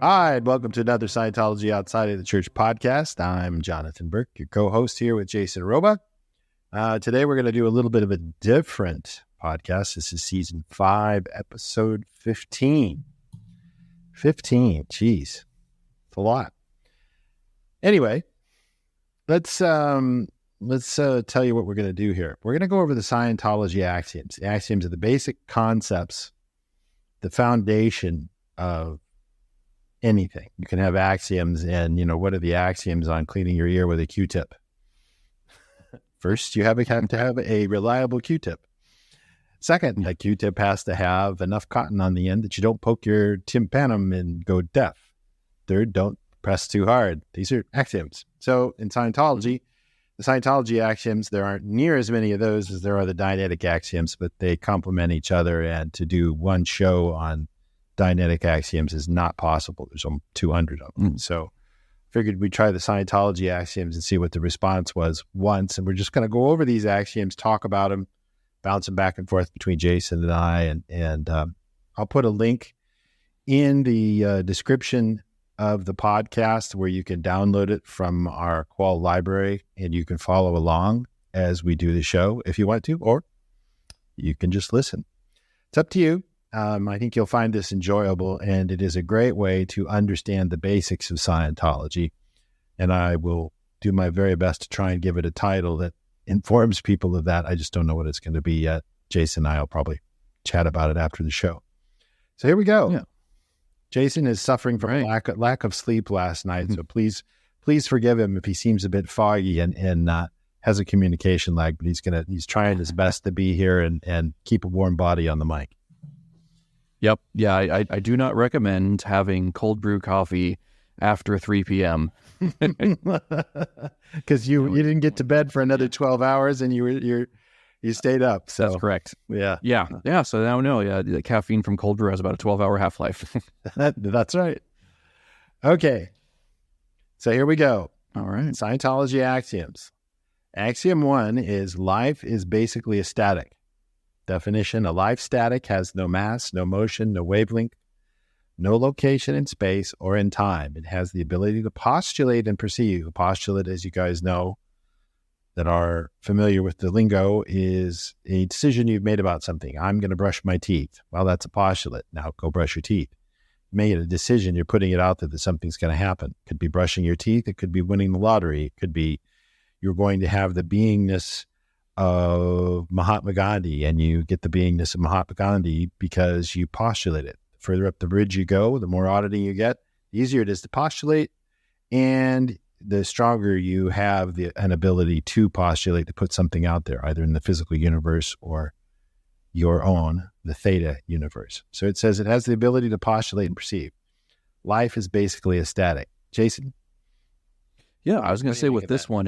Hi, and welcome to another Scientology Outside of the Church podcast. I'm Jonathan Burke, your co-host here with Jason Roba. Today we're going to do a little bit of a different podcast. This is season 5, episode 15. 15, geez, it's a lot. Anyway, let's tell you what we're going to do here. We're going to go over the Scientology axioms. The axioms are the basic concepts, the foundation of anything. You can have axioms, and what are the axioms on cleaning your ear with a Q-tip? First, you have to have a reliable Q-tip. Second, that Q-tip has to have enough cotton on the end that you don't poke your tympanum and go deaf. Third, don't press too hard. These are axioms. So in Scientology, the Scientology axioms, there aren't near as many of those as there are the Dianetic axioms, but they complement each other, and to do one show on Dianetic axioms is not possible. There's 200 of them. So figured we'd try the Scientology axioms and see what the response was once. And we're just going to go over these axioms, talk about them, bounce them back and forth between Jason and I. And I'll put a link in the description of the podcast where you can download it from our Qual library, and you can follow along as we do the show if you want to, or you can just listen. It's up to you. I think you'll find this enjoyable, and it is a great way to understand the basics of Scientology. And I will do my very best to try and give it a title that informs people of that. I just don't know what it's going to be yet. Jason and I will probably chat about it after the show. So here we go. Yeah. Jason is suffering from lack of sleep last night, so please forgive him if he seems a bit foggy and has a communication lag. But he's trying his best to be here and keep a warm body on the mic. Yep. Yeah, I do not recommend having cold brew coffee after 3 p.m. Because you didn't get to bed for another 12 hours and you stayed up. So that's correct. Yeah. So now the caffeine from cold brew has about a 12-hour half-life. That's right. Okay. So here we go. All right. Scientology axioms. Axiom 1 is life is basically a static. Definition: a life static has no mass, no motion, no wavelength, no location in space or in time. It has the ability to postulate and perceive. A postulate, as you guys know, that are familiar with the lingo, is a decision you've made about something. I'm going to brush my teeth. Well, that's a postulate. Now go brush your teeth. You made a decision. You're putting it out there that something's going to happen. It could be brushing your teeth. It could be winning the lottery. It could be you're going to have the beingness of Mahatma Gandhi, and you get the beingness of Mahatma Gandhi because you postulate it. The further up the bridge you go, the more auditing you get, the easier it is to postulate, and the stronger you have an ability to postulate, to put something out there, either in the physical universe or your own, the theta universe. So it says it has the ability to postulate and perceive. Life is basically a static. Jason? Yeah, I was going to say with this one,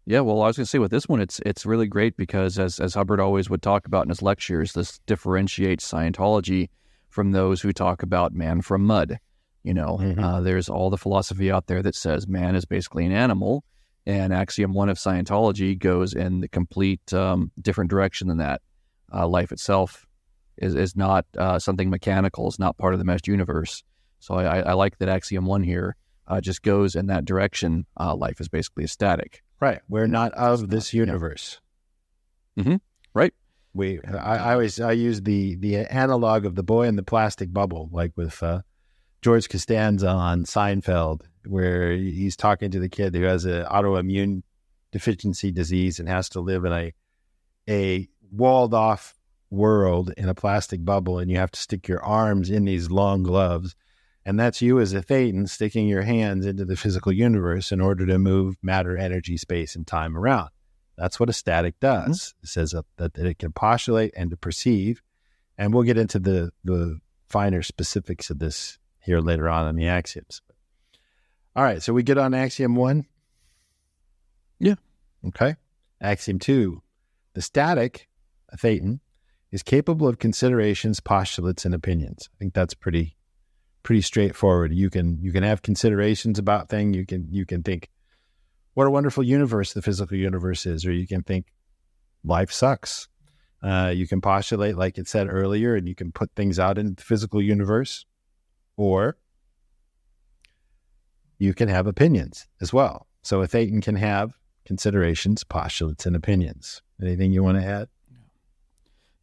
it's really great because as Hubbard always would talk about in his lectures, this differentiates Scientology from those who talk about man from mud. There's all the philosophy out there that says man is basically an animal, and axiom 1 of Scientology goes in the complete different direction than that. Life itself is not something mechanical, is not part of the meshed universe. So I like that axiom 1 here just goes in that direction. Life is basically a static. Right. We're not of this universe. Yeah. Mm-hmm. Right. I use the analog of the boy in the plastic bubble, like with George Costanza on Seinfeld, where he's talking to the kid who has an autoimmune deficiency disease and has to live in a walled off world in a plastic bubble, and you have to stick your arms in these long gloves. And that's you as a thetan sticking your hands into the physical universe in order to move matter, energy, space, and time around. That's what a static does. Mm-hmm. It says that it can postulate and to perceive. And we'll get into the finer specifics of this here later on in the axioms. All right, so we get on axiom 1? Yeah. Okay. Axiom 2. The static, a thetan, is capable of considerations, postulates, and opinions. I think that's pretty straightforward. You can have considerations about things. You can think, what a wonderful universe the physical universe is, or you can think life sucks. You can postulate, like it said earlier, and you can put things out in the physical universe, or you can have opinions as well. So a thetan can have considerations, postulates, and opinions. Anything you want to add?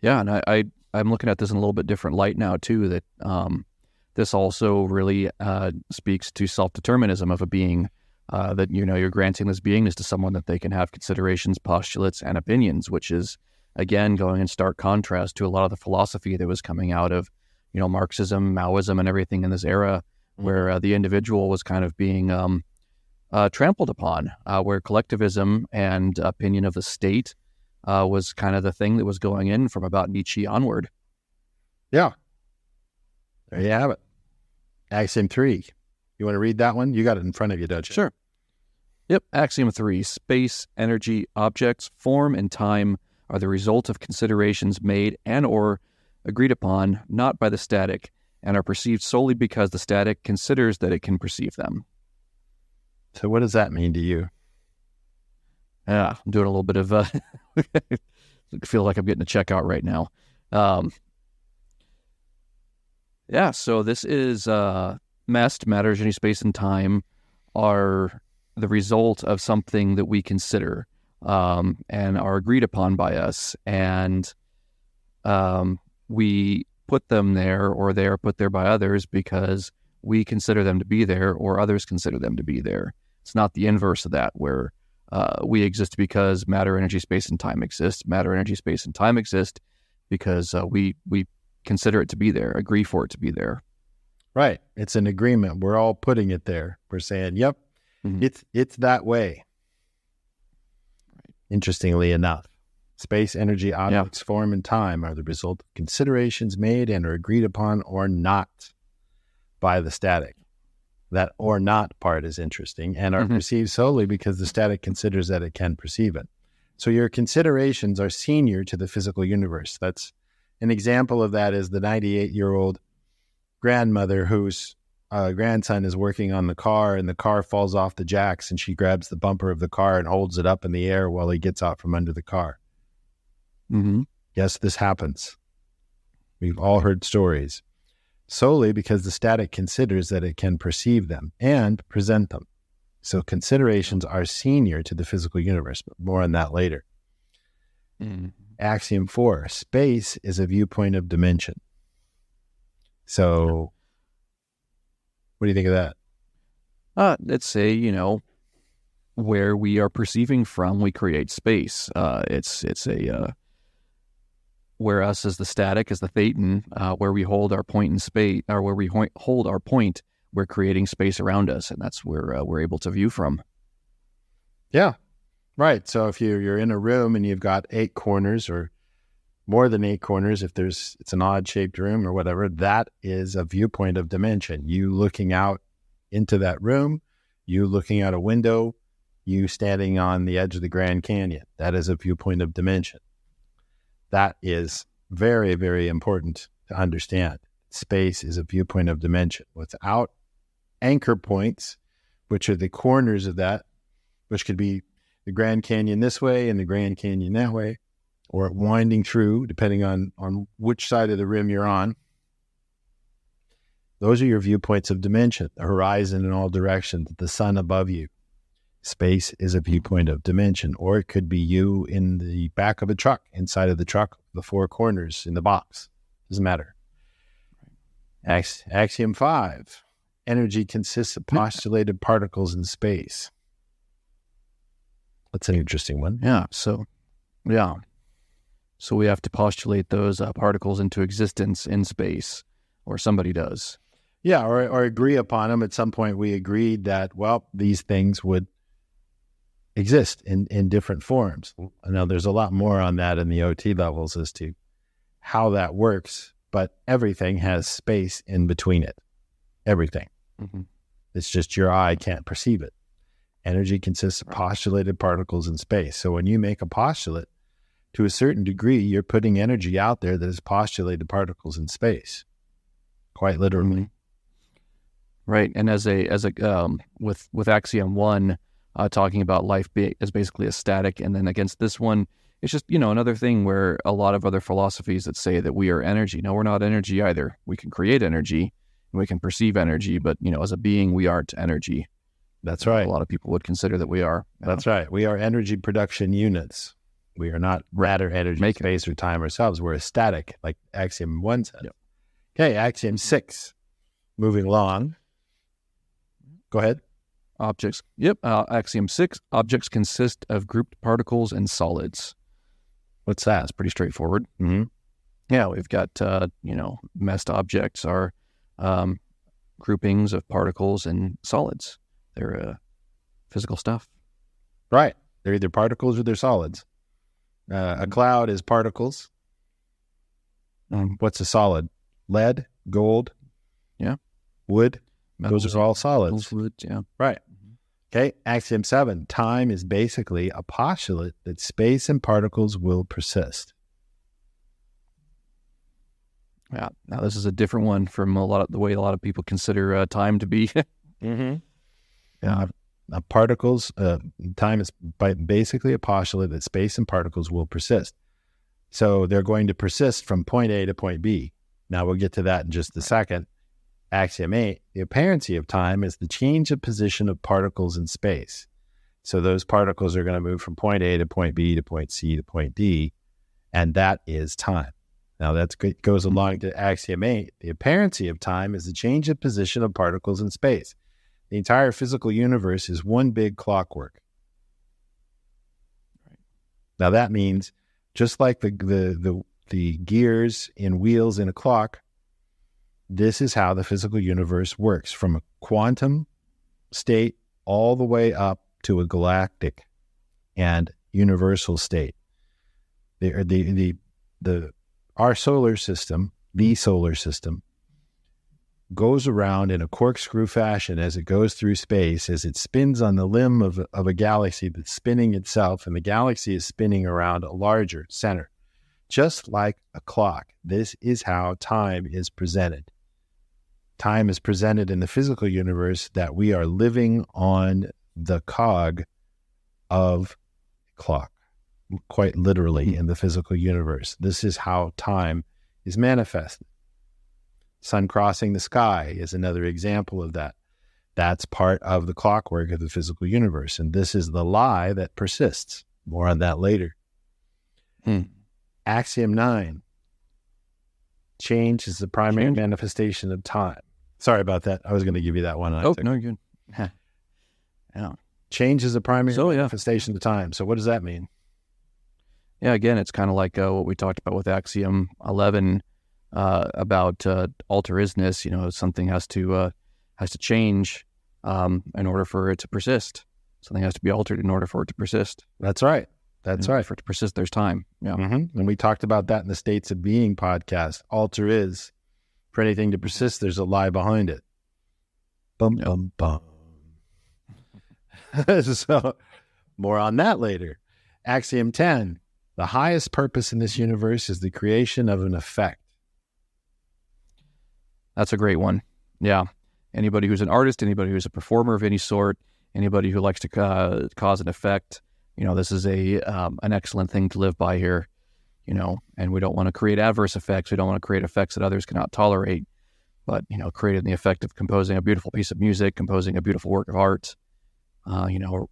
Yeah, and I'm looking at this in a little bit different light now too, that this also really speaks to self-determinism of a being, that, you're granting this beingness to someone that they can have considerations, postulates, and opinions, which is, again, going in stark contrast to a lot of the philosophy that was coming out of, Marxism, Maoism, and everything in this era, where the individual was kind of being trampled upon, where collectivism and opinion of the state was kind of the thing that was going in from about Nietzsche onward. Yeah. There you have it. Axiom 3. You want to read that one? You got it in front of you, don't you? Sure. Yep. Axiom 3. Space, energy, objects, form, and time are the result of considerations made and or agreed upon, not by the static, and are perceived solely because the static considers that it can perceive them. So what does that mean to you? Yeah, I'm doing a little bit of I feel like I'm getting a checkout right now. Yeah, so this is matter, energy, space, and time are the result of something that we consider and are agreed upon by us, and we put them there, or they are put there by others because we consider them to be there, or others consider them to be there. It's not the inverse of that, where we exist because matter, energy, space, and time exist. Matter, energy, space, and time exist because we consider it to be there, agree for it to be there. Right. It's an agreement. We're all putting it there. We're saying, yep, it's that way. Right. Interestingly enough, space, energy, objects, form, and time are the result of considerations made and are agreed upon or not by the static. That or not part is interesting, and are perceived solely because the static considers that it can perceive it. So your considerations are senior to the physical universe. That's an example of that is the 98-year-old grandmother whose grandson is working on the car, and the car falls off the jacks, and she grabs the bumper of the car and holds it up in the air while he gets out from under the car. Yes, this happens. We've all heard stories. Solely because the static considers that it can perceive them and present them. So considerations are senior to the physical universe, but more on that later. Axiom 4, space is a viewpoint of dimension. So what do you think of that? Let's say, where we are perceiving from, we create space. It's a where us as the static, as the thetan, where we hold our point in space, or where we hold our point, we're creating space around us, and that's where we're able to view from. Yeah, right. So if you're in a room and you've got 8 corners or more than 8 corners, if it's an odd-shaped room or whatever, that is a viewpoint of dimension. You looking out into that room, you looking out a window, you standing on the edge of the Grand Canyon. That is a viewpoint of dimension. That is very, very important to understand. Space is a viewpoint of dimension. Without anchor points, which are the corners of that, which could be the Grand Canyon this way and the Grand Canyon that way, or winding through, depending on which side of the rim you're on. Those are your viewpoints of dimension, the horizon in all directions, the sun above you. Space is a viewpoint of dimension, or it could be you in the back of a truck, inside of the truck, the 4 corners in the box. Doesn't matter. Axiom 5, energy consists of postulated particles in space. That's an interesting one. So we have to postulate those particles into existence in space, or somebody does. Yeah, or agree upon them. At some point we agreed that, well, these things would exist in different forms. I know there's a lot more on that in the OT levels as to how that works, but everything has space in between it. Everything. It's just your eye can't perceive it. Energy consists of postulated particles in space. So when you make a postulate, to a certain degree, you're putting energy out there that is postulated particles in space, quite literally. Right. And with Axiom 1, talking about life as basically a static, and then against this one, it's just, another thing where a lot of other philosophies that say that we are energy. No, we're not energy either. We can create energy and we can perceive energy, but, as a being, we aren't energy. That's right. A lot of people would consider that we are. That's right. We are energy production units. We are not matter, energy, space, or time ourselves. We're a static, like axiom 1 says. Yep. Okay, axiom 6. Moving along. Go ahead. Objects. Yep. Axiom 6. Objects consist of grouped particles and solids. What's that? That's pretty straightforward. Mm-hmm. Yeah, we've got, messed objects are groupings of particles and solids. They're physical stuff. Right. They're either particles or they're solids. A cloud is particles. What's a solid? Lead, gold, wood. Metals, those are all solids. Wood, yeah. Right. Okay. Axiom 7. Time is basically a postulate that space and particles will persist. Yeah. Now this is a different one from the way a lot of people consider time to be. Mm-hmm. Yeah. Particles, time is basically a postulate that space and particles will persist. So they're going to persist from point A to point B. Now we'll get to that in just a second. Axiom 8, the apparency of time is the change of position of particles in space. So those particles are going to move from point A to point B to point C to point D, and that is time. Now that goes along to axiom 8. The apparency of time is the change of position of particles in space. The entire physical universe is one big clockwork. Right. Now that means just like the gears and wheels in a clock, this is how the physical universe works, from a quantum state all the way up to a galactic and universal state. Our solar system, the solar system, goes around in a corkscrew fashion as it goes through space, as it spins on the limb of a galaxy that's spinning itself, and the galaxy is spinning around a larger center. Just like a clock, this is how time is presented. Time is presented in the physical universe that we are living on the cog of a clock, quite literally in the physical universe. This is how time is manifested. Sun crossing the sky is another example of that. That's part of the clockwork of the physical universe. And this is the lie that persists. More on that later. Axiom 9. Change is the primary manifestation of time. Sorry about that. I was going to give you that one. No, you're good. Yeah. Change is the primary manifestation of time. So what does that mean? Yeah, again, it's kind of like what we talked about with axiom 11 about altruisness. Something has to change in order for it to persist. Something has to be altered in order for it to persist. That's right. That's right. For it to persist, there's time. Yeah. Mm-hmm. And we talked about that in the States of Being podcast. Alter is, for anything to persist, there's a lie behind it. Bum, bum, bum. So more on that later. Axiom 10. The highest purpose in this universe is the creation of an effect. That's a great one. Yeah. Anybody who's an artist, anybody who's a performer of any sort, anybody who likes to cause an effect, this is an excellent thing to live by here, and we don't want to create adverse effects. We don't want to create effects that others cannot tolerate, but, creating the effect of composing a beautiful piece of music, composing a beautiful work of art,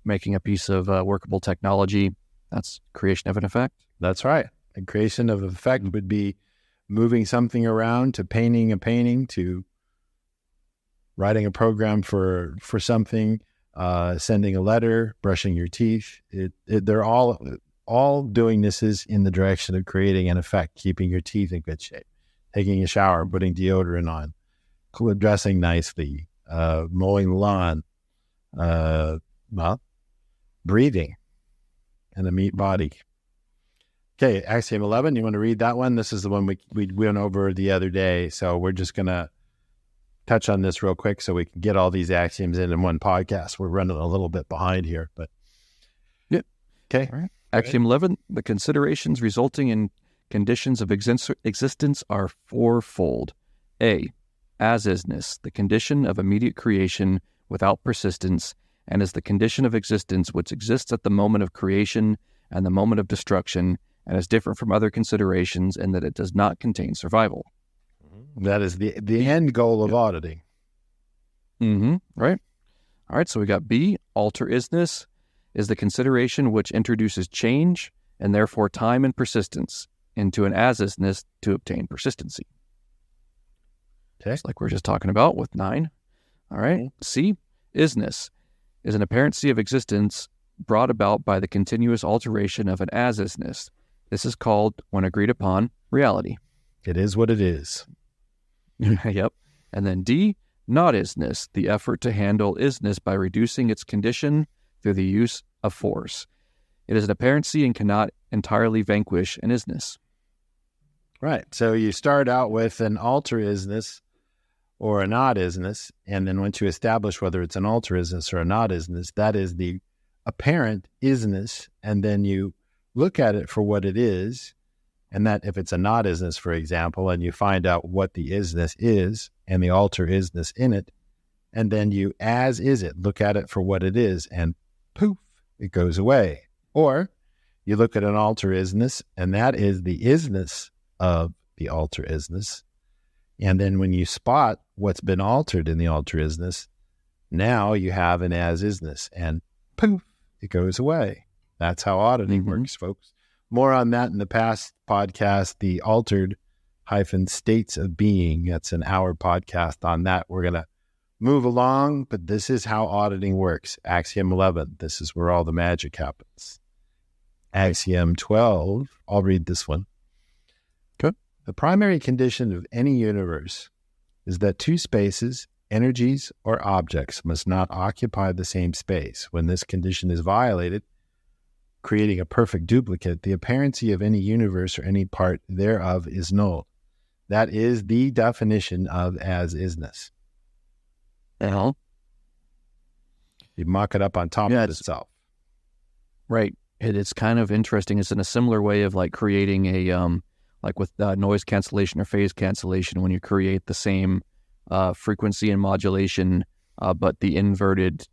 making a piece of workable technology. That's creation of an effect. That's right. A creation of effect would be moving something around, to painting a painting, to writing a program for something, sending a letter, brushing your teeth. They're all doing this is in the direction of creating an effect, keeping your teeth in good shape, taking a shower, putting deodorant on, dressing nicely, mowing the lawn, breathing, and a meat body. Okay, axiom 11, you want to read that one? This is the one we went over the other day, so we're just going to touch on this real quick so we can get all these axioms in one podcast. We're running a little bit behind here, but... Yep. Okay. All right. Axiom 11, the considerations resulting in conditions of existence are fourfold. A, as-isness, the condition of immediate creation without persistence, and is the condition of existence which exists at the moment of creation and the moment of destruction, and is different from other considerations in that it does not contain survival. That is the end goal of auditing. Mm-hmm. Right. All right, so we got B, alter isness, is the consideration which introduces change and therefore time and persistence into an as-isness to obtain persistency. Okay. Just like we're just talking about with 9. All right. Okay. C, isness, is an apparency of existence brought about by the continuous alteration of an as-isness. This is called, when agreed upon, reality. It is what it is. Yep. And then D, not isness, the effort to handle isness by reducing its condition through the use of force. It is an apparency and cannot entirely vanquish an isness. Right. So you start out with an alter isness or a not isness, and then once you establish whether it's an alter isness or a not isness, that is the apparent isness, and then you look at it for what it is, and that if it's a not isness, for example, and you find out what the isness is and the alter isness in it, and then you as is it, look at it for what it is, and poof, it goes away. Or you look at an alter isness, and that is the isness of the alter isness. And then when you spot what's been altered in the alter isness, now you have an as isness, and poof, it goes away. That's how auditing works, folks. More on that in the past podcast, the altered states of being. That's an hour podcast on that. We're going to move along, but this is how auditing works. Axiom 11, this is where all the magic happens. Axiom 12, I'll read this one. Okay. The primary condition of any universe is that two spaces, energies, or objects must not occupy the same space. When this condition is violated, creating a perfect duplicate, the apparency of any universe or any part thereof is null. That is the definition of as-isness. Uh-huh. You mock it up on top of itself. Right. It's kind of interesting. It's in a similar way of like creating a, like with noise cancellation or phase cancellation, when you create the same frequency and modulation, but the inverted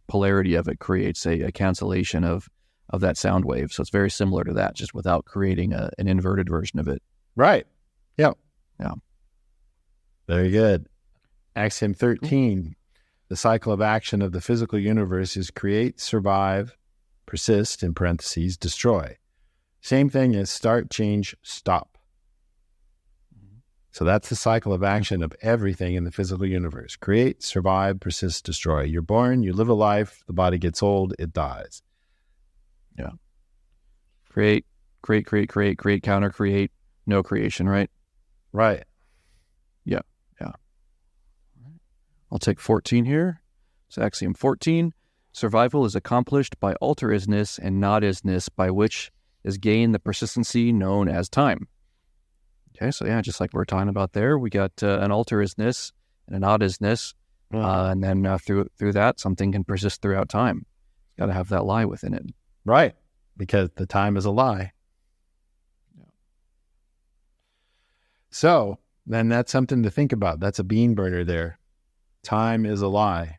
polarity of it creates a cancellation of that sound wave. So it's very similar to that, just without creating an inverted version of it. Right. Yep. Yeah. Very good. Axiom 13. The cycle of action of the physical universe is create, survive, persist, in parentheses, destroy. Same thing as start, change, stop. So that's the cycle of action of everything in the physical universe. Create, survive, persist, destroy. You're born, you live a life, the body gets old, it dies. Yeah. Create, counter, create, no creation, right? Right. Yeah. I'll take 14 here. So axiom 14, survival is accomplished by alter isness and not isness, by which is gained the persistency known as time. Okay, so yeah, just like we were talking about there, we got an alter isness and a not isness, and then through that, something can persist throughout time. It's got to have that lie within it. Right, because the time is a lie. Yeah. So then that's something to think about. That's a bean burner there. Time is a lie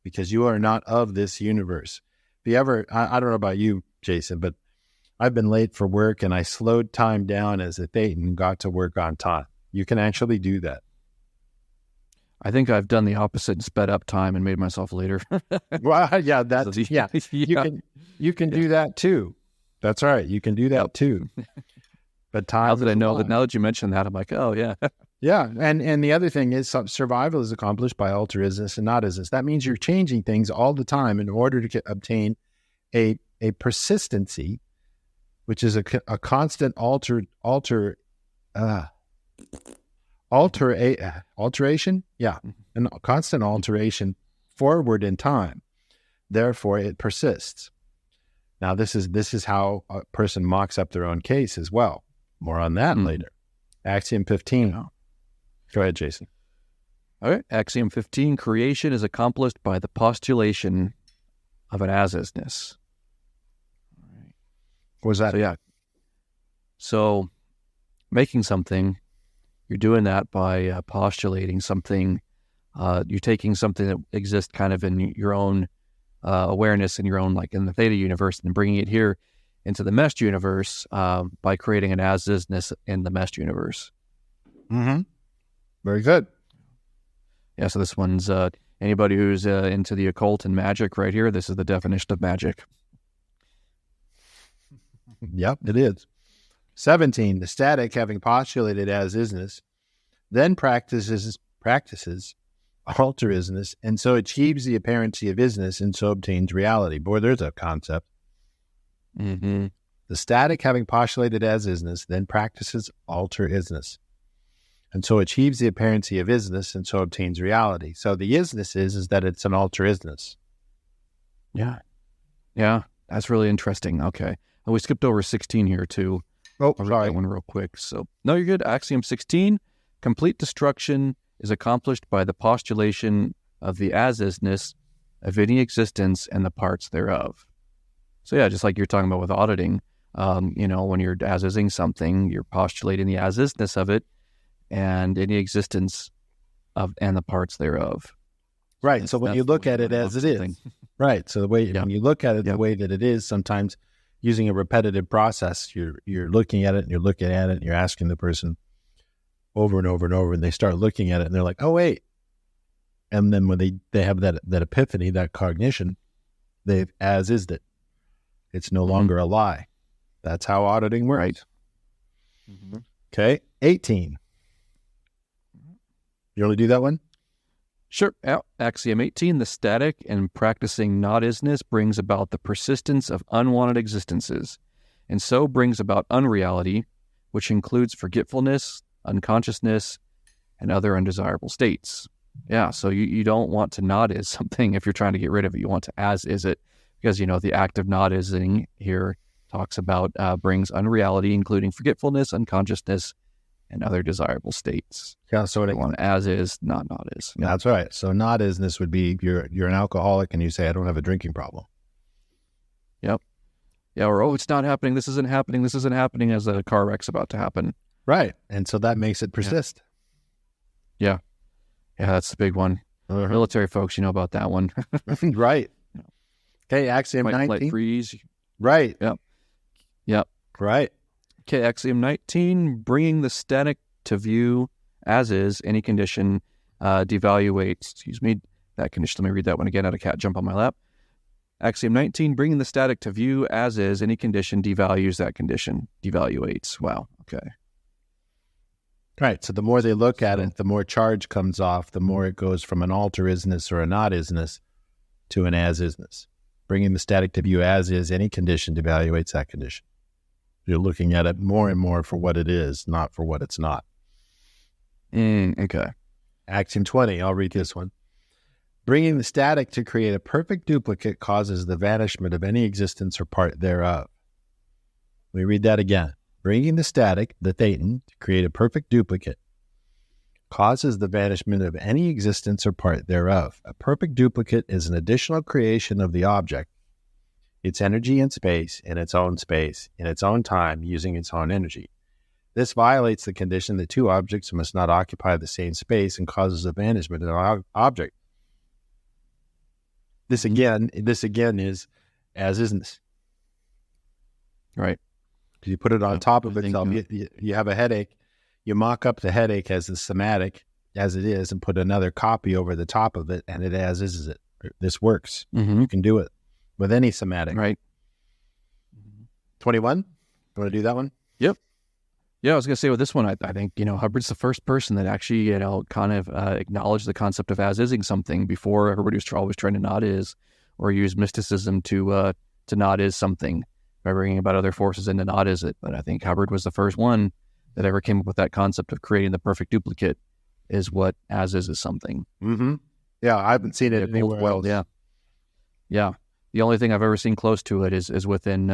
because you are not of this universe. If you ever, I don't know about you, Jason, but I've been late for work and I slowed time down as a Thetan and got to work on time. You can actually do that. I think I've done the opposite and sped up time and made myself later. Well, yeah, that's, yeah. You can do that too. That's right. You can do that too. But time. How did I know that? Now that you mentioned that, I'm like, oh yeah. Yeah. And the other thing is survival is accomplished by alter isness and not isness. That means you're changing things all the time in order to obtain a persistency, which is a constant alteration. Yeah. A constant alteration forward in time. Therefore, it persists. Now, this is how a person mocks up their own case as well. More on that later. Axiom 15. Yeah. Go ahead, Jason. Okay. Axiom 15, creation is accomplished by the postulation of an as-isness. What was that? So, yeah. So, making something, you're doing that by postulating something. You're taking something that exists kind of in your own awareness, in your own, like in the theta universe, and bringing it here into the meshed universe by creating an as-isness in the meshed universe. Mm-hmm. Very good. Yeah, so this one's Anybody who's into the occult and magic right here, this is the definition of magic. Yep, it is. 17, the static, having postulated as isness, then practices alter isness, and so achieves the apparency of isness, and so obtains reality. Boy, there's a concept. Mm-hmm. The static, having postulated as isness, then practices alter isness, and so achieves the apparency of isness, and so obtains reality. So the isness is that it's an alter isness. Yeah. Yeah, that's really interesting. Okay. Oh, we skipped over 16 here too. Oh, I'll read sorry. that one real quick. So, no, you're good. Axiom 16, complete destruction is accomplished by the postulation of the as-isness of any existence and the parts thereof. So yeah, just like you're talking about with auditing, when you're as-ising something, you're postulating the as-isness of it and any existence of and the parts thereof. Right. So when you look at it as it is, right. So when you look at it the way that it is, sometimes using a repetitive process, you're looking at it and you're looking at it and you're asking the person over and over and over, and they start looking at it and they're like, oh, wait. And then when they have that epiphany, that cognition, they've as-ised it. It's no longer a lie. That's how auditing works. Right. Mm-hmm. Okay. 18. You want to do that one? Sure. Axiom 18, the static and practicing not-isness brings about the persistence of unwanted existences, and so brings about unreality, which includes forgetfulness, unconsciousness, and other undesirable states. Yeah, so you don't want to not-is something if you're trying to get rid of it. You want to as-is it, because, the act of not-ising here talks about brings unreality, including forgetfulness, unconsciousness, and other desirable states. Yeah, so you want as-is, not is. Yeah. That's right. So not-isness would be you're an alcoholic and you say, I don't have a drinking problem. Yep. Yeah, or, it's not happening, this isn't happening as a car wreck's about to happen. Right. And so that makes it persist. Yeah. Yeah, that's the big one. Uh-huh. Military folks, you know about that one. Right. Okay, Axiom 19. Flight freeze. Right. Yep. Right. Okay, Axiom 19, bringing the static to view as is, any condition devaluates, that condition. Let me read that one again. I had a cat jump on my lap. Axiom 19, bringing the static to view as is, any condition devalues that condition, devaluates. Wow, okay. Right, so the more they look at it, the more charge comes off, the more it goes from an alter isness or a not isness to an as isness. Bringing the static to view as is, any condition devaluates that condition. You're looking at it more and more for what it is, not for what it's not. Okay. Axiom 20, I'll read this one. Bringing the static to create a perfect duplicate causes the vanishment of any existence or part thereof. Let me read that again. Bringing the static, the thetan, to create a perfect duplicate causes the vanishment of any existence or part thereof. A perfect duplicate is an additional creation of the object, its energy in space, in its own time, using its own energy. This violates the condition that two objects must not occupy the same space and causes the vanishment of an object. This again is as isn't. Right. You put it on top of itself. You have a headache. You mock up the headache as the somatic, as it is, and put another copy over the top of it, and it as is it. This works. Mm-hmm. You can do it with any somatic. Right. 21? You want to do that one? Yep. Yeah, I was going to say with this one, I think, Hubbard's the first person that actually, kind of acknowledged the concept of as-ising something before everybody was always trying to not is or use mysticism to not is something by bringing about other forces into not is it. But I think Hubbard was the first one that ever came up with that concept of creating the perfect duplicate is what as is something. Mm-hmm. Yeah, I haven't seen it anywhere else. Yeah. Yeah. The only thing I've ever seen close to it is within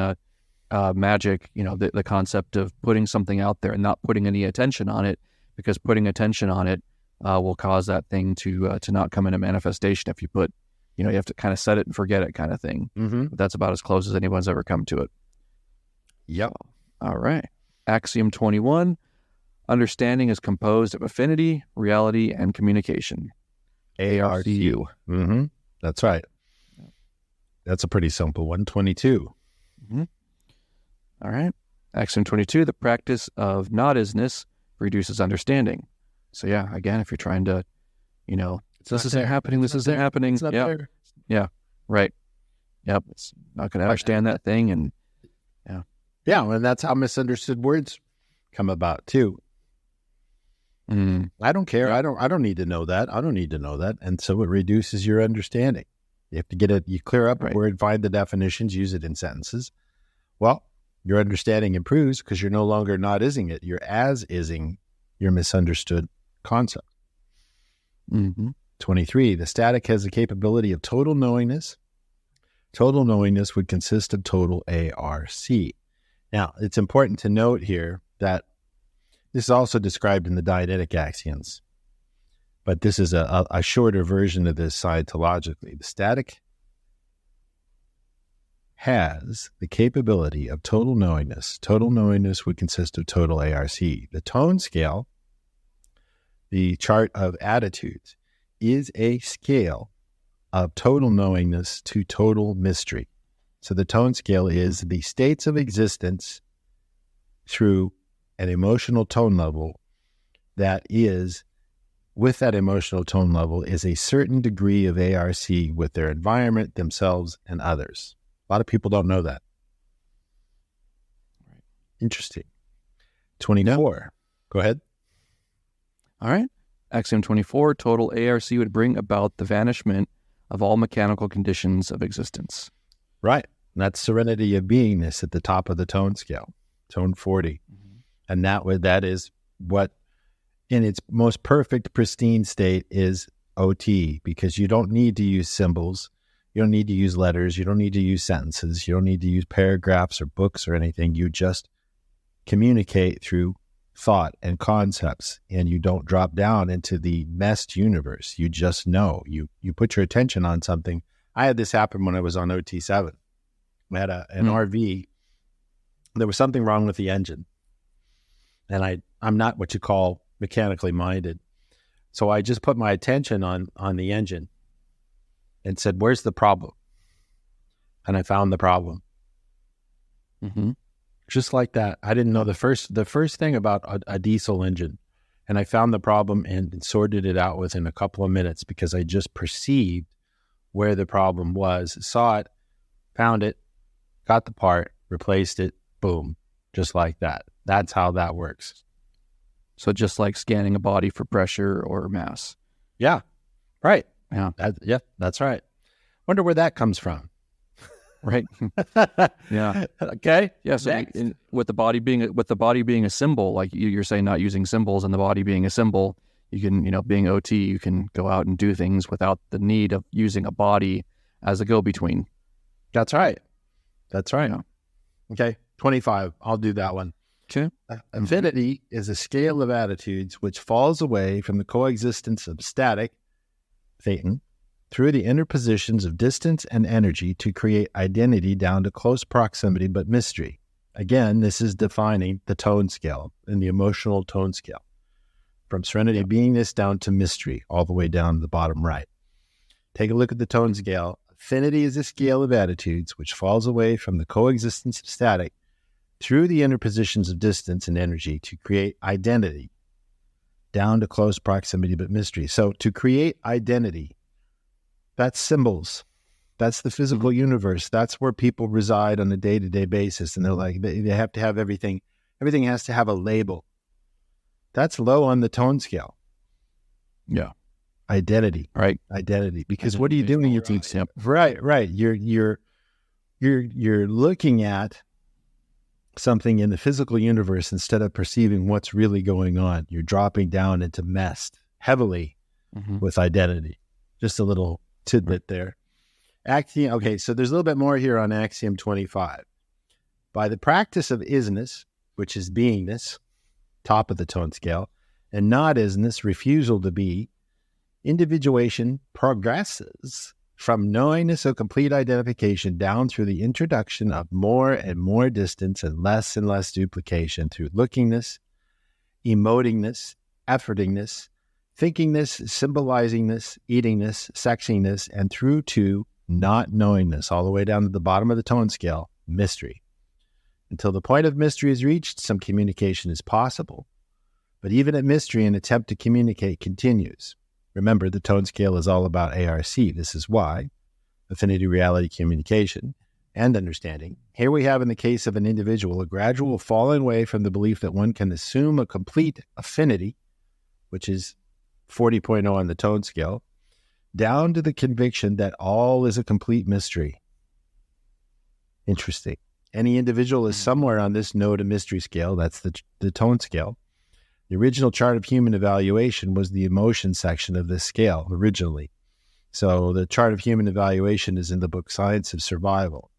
magic, the concept of putting something out there and not putting any attention on it, because putting attention on it will cause that thing to not come into manifestation. If you put, you have to kind of set it and forget it kind of thing. Mm-hmm. But that's about as close as anyone's ever come to it. Yep. All right. Axiom 21, understanding is composed of affinity, reality, and communication. ARCU. Mm-hmm. That's right. That's a pretty simple one. 22. Mm-hmm. All right. Axiom 22, the practice of not-isness reduces understanding. So yeah, again, if you're trying to, this isn't happening. This isn't happening. It's not there. Yeah. Right. Yep. It's not going to understand that thing. And yeah. And that's how misunderstood words come about too. I don't care. I don't need to know that. I don't need to know that. And so it reduces your understanding. You have to get it, you clear up a word, find the definitions, use it in sentences. Well, your understanding improves because you're no longer not ising it. You're as-ising your misunderstood concept. 23, the static has the capability of total knowingness. Total knowingness would consist of total ARC. Now, it's important to note here that this is also described in the Dianetic axioms, but this is a shorter version of this Scientologically. The static has the capability of total knowingness. Total knowingness would consist of total ARC. The tone scale, the chart of attitudes, is a scale of total knowingness to total mystery. So the tone scale is the states of existence through an emotional tone level that is, with that emotional tone level, is a certain degree of ARC with their environment, themselves, and others. A lot of people don't know that. Interesting. 24. Go ahead. All right. Axiom 24, total ARC would bring about the vanishment of all mechanical conditions of existence. Right. And that's serenity of beingness at the top of the tone scale, tone 40. And that is what, in its most perfect, pristine state, is OT, because you don't need to use symbols. You don't need to use letters. You don't need to use sentences. You don't need to use paragraphs or books or anything. You just communicate through thought and concepts, and you don't drop down into the messed universe. You just know. You put your attention on something. I had this happen when I was on OT7. I had an RV. There was something wrong with the engine. And I'm not what you call mechanically minded. So I just put my attention on the engine and said, where's the problem? And I found the problem. Just like that. I didn't know the first thing about a diesel engine. And I found the problem and sorted it out within a couple of minutes because I just perceived where the problem was, saw it, found it, got the part, replaced it, boom, just like that. That's how that works. So just like scanning a body for pressure or mass. Yeah, right. Yeah, that's right. Wonder where that comes from. Right. Yeah. Okay. Yeah. So with the body being a symbol, like you're saying, not using symbols, and the body being a symbol, you can, being OT, you can go out and do things without the need of using a body as a go-between. That's right. That's right. Yeah. Okay. 25. I'll do that one. Okay. Affinity is a scale of attitudes which falls away from the coexistence of static, Thetan, through the interpositions of distance and energy to create identity down to close proximity but mystery. Again, this is defining the tone scale and the emotional tone scale. From serenity of beingness down to mystery, all the way down to the bottom right. Take a look at the tone scale. Affinity is a scale of attitudes which falls away from the coexistence of static through the interpositions of distance and energy to create identity down to close proximity but mystery. So to create identity, that's symbols. That's the physical universe. That's where people reside on a day-to-day basis. And they're like, they have to have everything. Everything has to have a label. That's low on the tone scale. Yeah. Identity. Right. Identity. Because what are you doing? Right. You're looking at something in the physical universe instead of perceiving what's really going on. You're dropping down into messed heavily with identity. Just a little tidbit there. Axiom. Okay, so there's a little bit more here on Axiom 25. By the practice of isness, which is beingness, top of the tone scale, and not isness, refusal to be, individuation progresses from knowingness of complete identification down through the introduction of more and more distance and less duplication through lookingness, emotingness, effortingness, thinkingness, symbolizingness, eatingness, sexingness, and through to not knowingness, all the way down to the bottom of the tone scale, mystery. Until the point of mystery is reached, some communication is possible. But even at mystery, an attempt to communicate continues. Remember, the tone scale is all about ARC. This is why affinity, reality, communication, and understanding. Here we have, in the case of an individual, a gradual falling away from the belief that one can assume a complete affinity, which is 40.0 on the tone scale, down to the conviction that all is a complete mystery. Interesting. Any individual is somewhere on this node of mystery scale. That's the tone scale. The original chart of human evaluation was the emotion section of this scale originally. So the chart of human evaluation is in the book Science of Survival.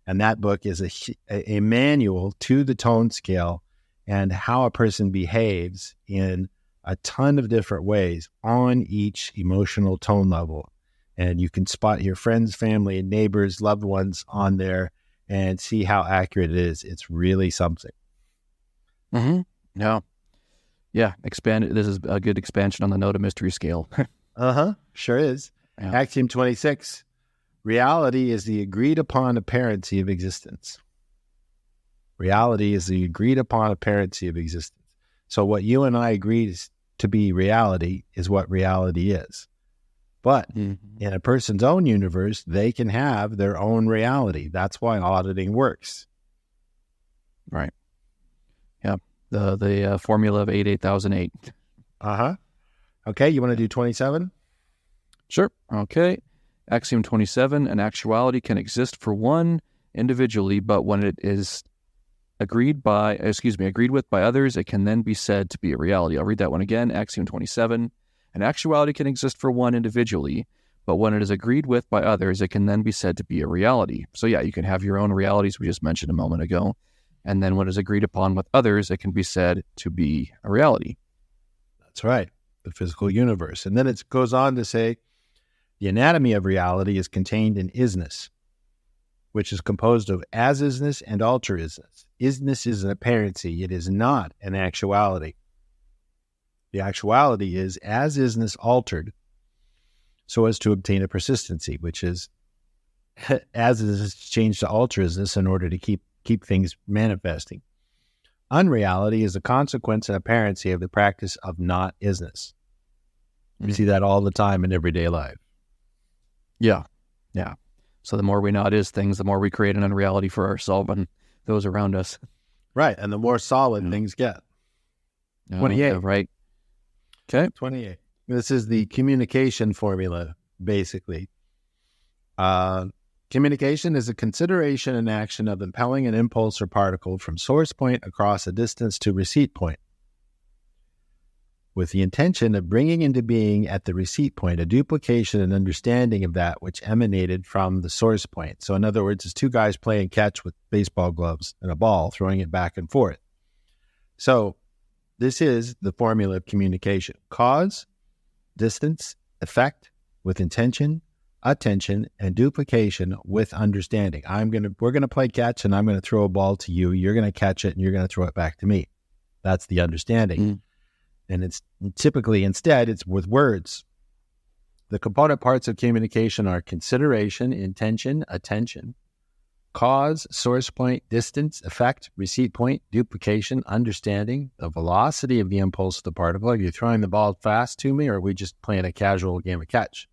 And that book is a manual to the tone scale and how a person behaves in a ton of different ways on each emotional tone level. And you can spot your friends, family, and neighbors, loved ones on there and see how accurate it is. It's really something. Mm-hmm. Yeah. This is a good expansion on the node of mystery scale. Sure is. Yeah. Axiom 26. Reality is the agreed upon apparency of existence. Reality is the agreed upon apparency of existence. So what you and I agreed to be reality is what reality is. But in a person's own universe, they can have their own reality. That's why auditing works. Right. Yeah. The formula of 8008. Okay, you want to do 27? Sure. Okay. Axiom 27, an actuality can exist for one individually, but when it is agreed with by others, it can then be said to be a reality. I'll read that one again. Axiom 27, an actuality can exist for one individually, but when it is agreed with by others, it can then be said to be a reality. So yeah, you can have your own realities we just mentioned a moment ago, and then when it is agreed upon with others, it can be said to be a reality. That's right, the physical universe. And then it goes on to say, the anatomy of reality is contained in isness, which is composed of as-isness and alter-isness. Isness is an apparency. It is not an actuality. The actuality is as-isness altered so as to obtain a persistency, which is as-isness changed to alter-isness in order to keep things manifesting. Unreality is a consequence and apparency of the practice of not-isness. We see that all the time in everyday life. Yeah. So the more we not is things, the more we create an unreality for ourselves and those around us. Right, and the more solid things get. 28. Right. Okay. 28. This is the communication formula, basically. Communication is a consideration and action of impelling an impulse or particle from source point across a distance to receipt point, with the intention of bringing into being at the receipt point a duplication and understanding of that which emanated from the source point. So in other words, it's two guys playing catch with baseball gloves and a ball, throwing it back and forth. So this is the formula of communication. Cause, distance, effect, with intention, attention, and duplication with understanding. We're going to play catch, and I'm going to throw a ball to you. You're going to catch it, and you're going to throw it back to me. That's the understanding. And it's typically, instead, it's with words. The component parts of communication are consideration, intention, attention, cause, source point, distance, effect, receipt point, duplication, understanding, the velocity of the impulse of the particle. Are you throwing the ball fast to me, or are we just playing a casual game of catch?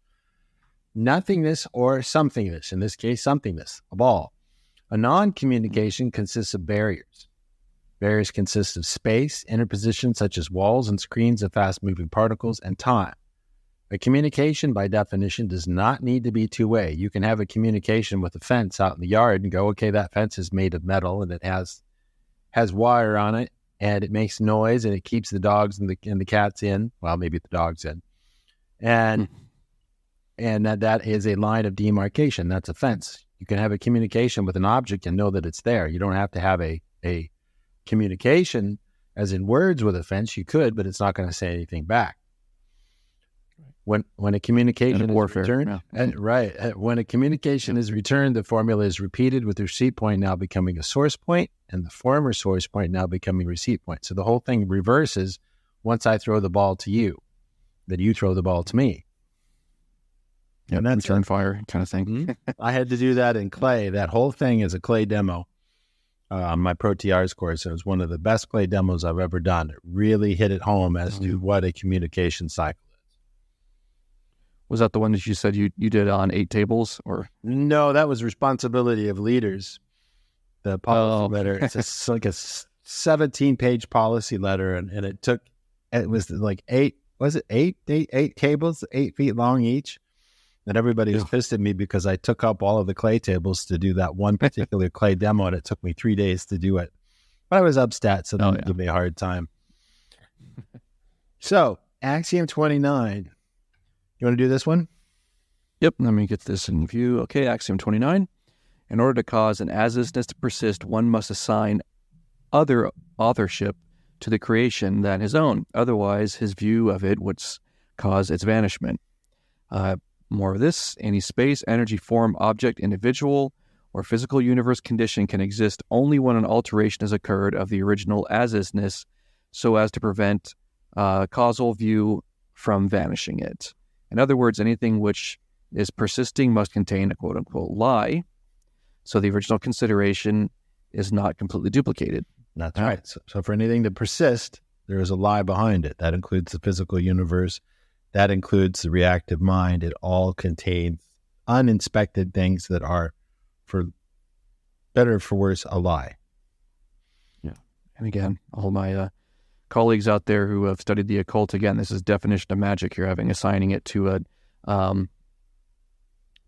Nothingness or somethingness, in this case, somethingness, a ball. A non-communication consists of barriers. Barriers consist of space, interposition such as walls and screens of fast-moving particles, and time. A communication, by definition, does not need to be two-way. You can have a communication with a fence out in the yard and go, okay, that fence is made of metal and it has wire on it, and it makes noise, and it keeps the dogs and the cats in. Well, maybe the dogs in. And that is a line of demarcation. That's a fence. You can have a communication with an object and know that it's there. You don't have to have a communication as in words with a fence. You could, but it's not going to say anything back. When a communication is returned, when a communication is returned, the formula is repeated with the receipt point now becoming a source point and the former source point now becoming receipt point. So the whole thing reverses once I throw the ball to you, then you throw the ball to me. Yeah, and that's return fire kind of thing. I had to do that in clay. That whole thing is a clay demo on my Pro TRs course. It was one of the best clay demos I've ever done. It really hit it home as to what a communication cycle is. Was that the one that you said you did on 8 tables? Or No, that was responsibility of leaders. The policy letter. It's like a 17-page policy letter, and it was like 8 tables, 8 feet long each. And everybody was pissed at me because I took up all of the clay tables to do that one particular clay demo, and it took me 3 days to do it. But I was upstat, so they give me a hard time. So, axiom 29. You want to do this one? Yep, let me get this in view. Okay, axiom 29. In order to cause an as-isness to persist, one must assign other authorship to the creation than his own. Otherwise, his view of it would cause its vanishment. More of this, any space, energy, form, object, individual, or physical universe condition can exist only when an alteration has occurred of the original as-isness so as to prevent causal view from vanishing it. In other words, anything which is persisting must contain a quote-unquote lie, so the original consideration is not completely duplicated. That's right. So for anything to persist, there is a lie behind it. That includes the physical universe. That includes the reactive mind. It all contains uninspected things that are, for better or for worse, a lie. Yeah. And again, all my colleagues out there who have studied the occult, again, this is definition of magic you're having, assigning it to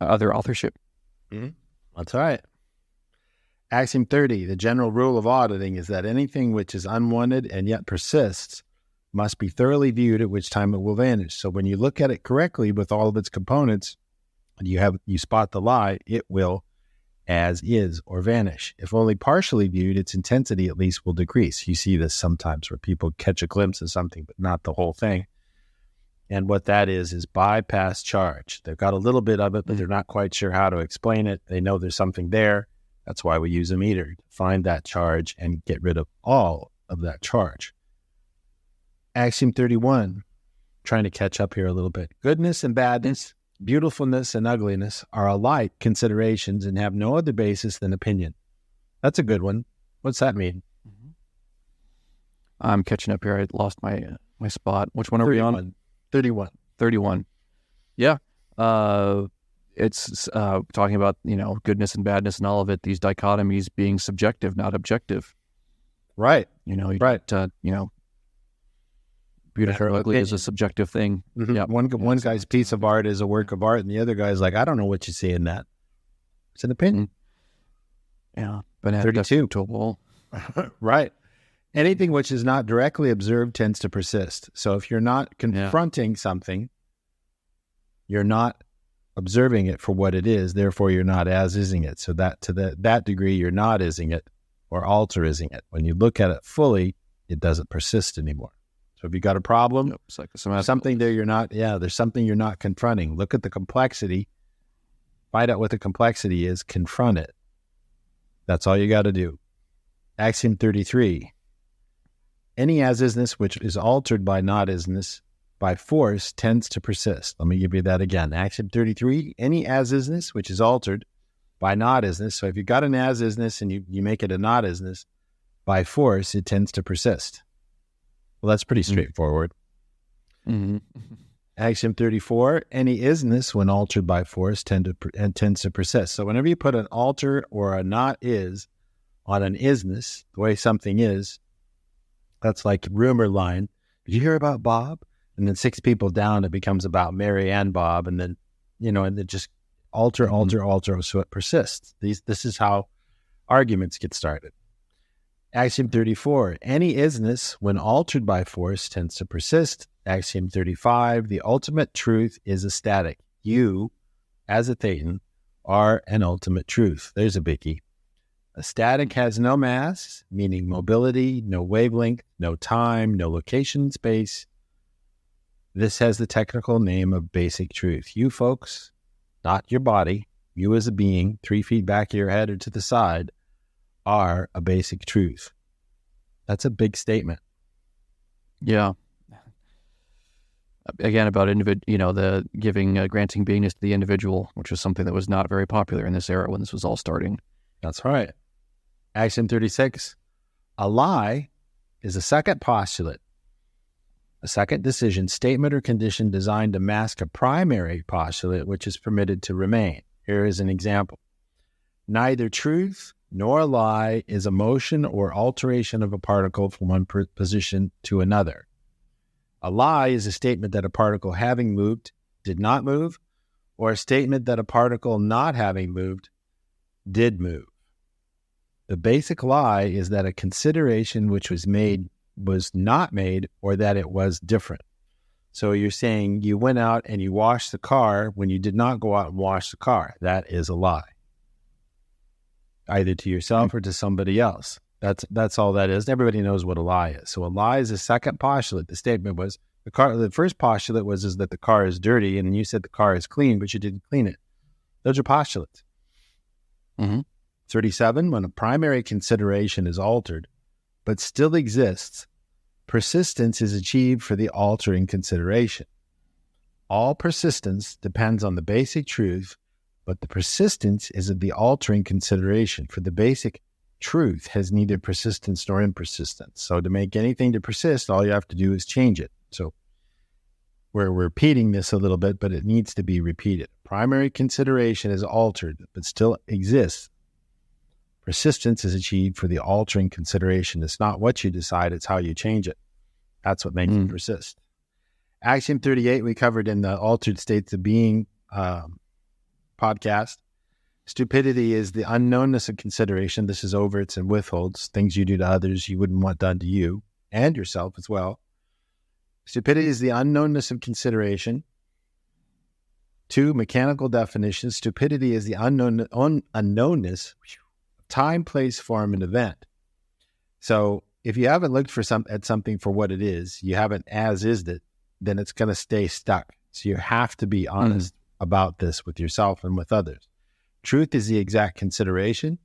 other authorship. Mm-hmm. That's right. Axiom 30, the general rule of auditing is that anything which is unwanted and yet persists must be thoroughly viewed, at which time it will vanish. So when you look at it correctly with all of its components, and you spot the lie, it will, as is, or vanish. If only partially viewed, its intensity at least will decrease. You see this sometimes where people catch a glimpse of something, but not the whole thing. And what that is bypass charge. They've got a little bit of it, but they're not quite sure how to explain it. They know there's something there. That's why we use a meter to find that charge and get rid of all of that charge. Axiom 31, trying to catch up here a little bit. Goodness and badness, beautifulness and ugliness are alike considerations and have no other basis than opinion. That's a good one. What's that mean? I'm catching up here. I lost my spot. Which one are we on? 31. Yeah. It's talking about, goodness and badness and all of it, these dichotomies being subjective, not objective. Right. Right. Beautiful or ugly is a subjective thing. Mm-hmm. Yeah. One guy's piece of art is a work of art, and the other guy's like, I don't know what you see in that. It's an opinion. Yeah. But 32. To a wall. Right. Anything which is not directly observed tends to persist. So if you're not confronting something, you're not observing it for what it is, therefore you're not as-ising it. So that to that degree, you're not ising it or alter-ising it. When you look at it fully, it doesn't persist anymore. So if you got a problem, something there there's something you're not confronting. Look at the complexity, find out what the complexity is, confront it. That's all you got to do. Axiom 33. Any as-isness which is altered by not-isness by force tends to persist. Let me give you that again. Axiom 33, any as-isness which is altered by not-isness. So if you've got an as-isness and you make it a not-isness, by force, it tends to persist. Well, that's pretty straightforward. Mm-hmm. Axiom 34, any isness when altered by force tends to persist. So whenever you put an alter or a not is on an isness, the way something is, that's like rumor line. Did you hear about Bob? And then 6 people down, it becomes about Mary and Bob. And then, and it just alter, so it persists. This is how arguments get started. Axiom 34, any isness when altered by force tends to persist. Axiom 35, the ultimate truth is astatic. You, as a thetan, are an ultimate truth. There's a biggie. A static has no mass, meaning mobility, no wavelength, no time, no location in space. This has the technical name of basic truth. You folks, not your body, you as a being, 3 feet back of your head or to the side, are a basic truth. That's a big statement. Yeah. Again, about the granting beingness to the individual, which was something that was not very popular in this era when this was all starting. That's right. Axiom 36, a lie is a second postulate. A second decision, statement or condition designed to mask a primary postulate which is permitted to remain. Here is an example. Neither truth nor a lie is a motion or alteration of a particle from one position to another. A lie is a statement that a particle having moved did not move, or a statement that a particle not having moved did move. The basic lie is that a consideration which was made was not made, or that it was different. So you're saying you went out and you washed the car when you did not go out and wash the car. That is a lie, either to yourself or to somebody else. That's all that is. Everybody knows what a lie is. So a lie is a second postulate. The statement was the first postulate is that the car is dirty, and you said the car is clean, but you didn't clean it. Those are postulates. 37, when a primary consideration is altered, but still exists, persistence is achieved for the altering consideration. All persistence depends on the basic truth, but the persistence is of the altering consideration, for the basic truth has neither persistence nor impersistence. So to make anything to persist, all you have to do is change it. So we're repeating this a little bit, but it needs to be repeated. Primary consideration is altered, but still exists. Persistence is achieved for the altering consideration. It's not what you decide, it's how you change it. That's what makes it persist. Axiom 38, we covered in the Altered States of Being podcast. Stupidity is the unknownness of consideration. This is overts and withholds, things you do to others you wouldn't want done to you and yourself as well. Stupidity is the unknownness of consideration. 2, mechanical definition. Stupidity is the unknownness of time, place, form, and event. So if you haven't looked at something for what it is, you haven't as-ised it, then it's going to stay stuck. So you have to be honest about this with yourself and with others. Truth is the exact consideration.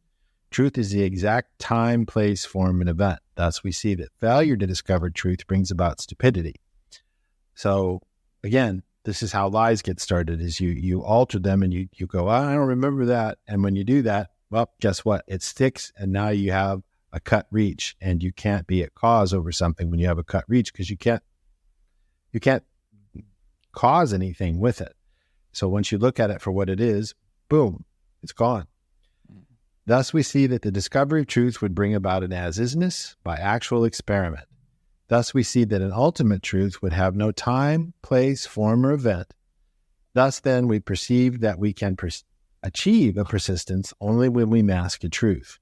Truth is the exact time, place, form, and event. Thus, we see that failure to discover truth brings about stupidity. So, again, this is how lies get started, is you alter them and you go, I don't remember that. And when you do that, well, guess what? It sticks, and now you have a cut reach, and you can't be at cause over something when you have a cut reach, because you can't cause anything with it. So once you look at it for what it is, boom, it's gone. Thus, we see that the discovery of truth would bring about an as-isness by actual experiment. Thus, we see that an ultimate truth would have no time, place, form, or event. Thus, then, we perceive that we can achieve a persistence only when we mask a truth.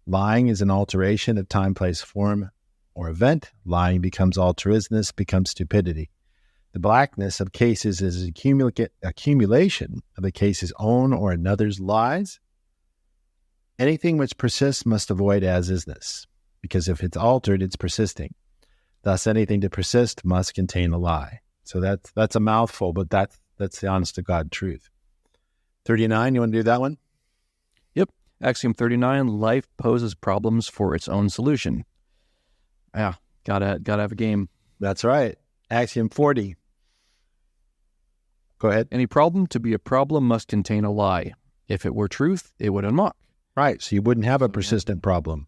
Lying is an alteration of time, place, form, or event. Lying becomes altruismus, becomes stupidity. The blackness of cases is accumulation of a case's own or another's lies. Anything which persists must avoid as-isness, because if it's altered, it's persisting. Thus, anything to persist must contain a lie. So that's a mouthful, but that's the honest-to-God truth. 39, you want to do that one? Yep. Axiom 39, life poses problems for its own solution. Yeah, gotta have a game. That's right. Axiom 40. Go ahead. Any problem to be a problem must contain a lie. If it were truth, it would unlock. Right, so you wouldn't have a persistent problem.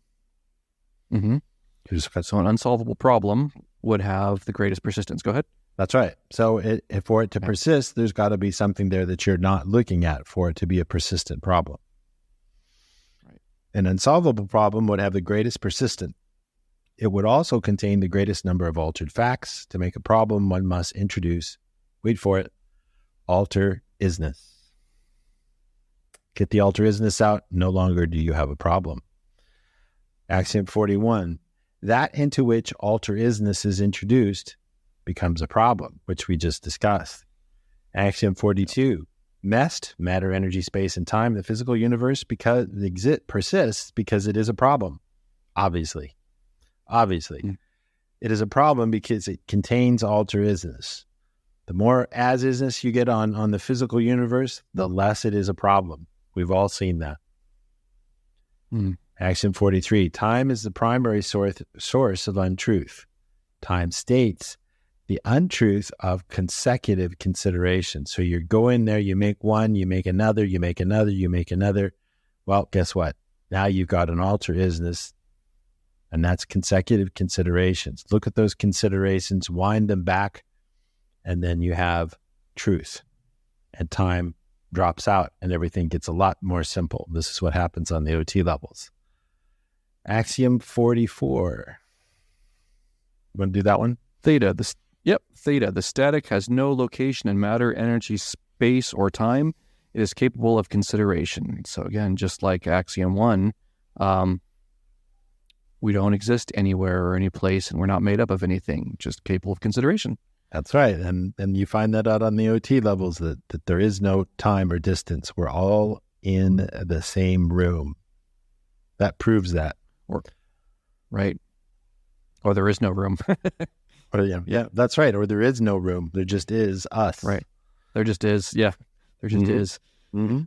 So an unsolvable problem would have the greatest persistence. Go ahead. That's right. So for it to persist, there's got to be something there that you're not looking at for it to be a persistent problem. Right. An unsolvable problem would have the greatest persistence. It would also contain the greatest number of altered facts. To make a problem, one must introduce, wait for it, alter-isness. Get the alter-isness out, no longer do you have a problem. Axiom 41, that into which alter-isness is introduced becomes a problem, which we just discussed. Axiom 42, messed, matter, energy, space, and time, the physical universe, because it persists because it is a problem. Obviously. It is a problem because it contains alter-isness. The more as-isness you get on the physical universe, the less it is a problem. We've all seen that. Axiom 43, time is the primary source of untruth. Time states the untruth of consecutive consideration. So you go in there, you make one, you make another, you make another, you make another. Well, guess what? Now you've got an alter-isness And that's consecutive considerations. Look at those considerations, wind them back, and then you have truth. And time drops out and everything gets a lot more simple. This is what happens on the OT levels. Axiom 44. You want to do that one? Theta. Theta. The static has no location in matter, energy, space, or time. It is capable of consideration. So again, just like Axiom 1, we don't exist anywhere or any place, and we're not made up of anything, just capable of consideration. That's right. And you find that out on the OT levels, that there is no time or distance. We're all in the same room. That proves that. Right. Or there is no room. Yeah, that's right. Or there is no room. There just is us. Right. There just is. Yeah. There just is. Mm-hmm.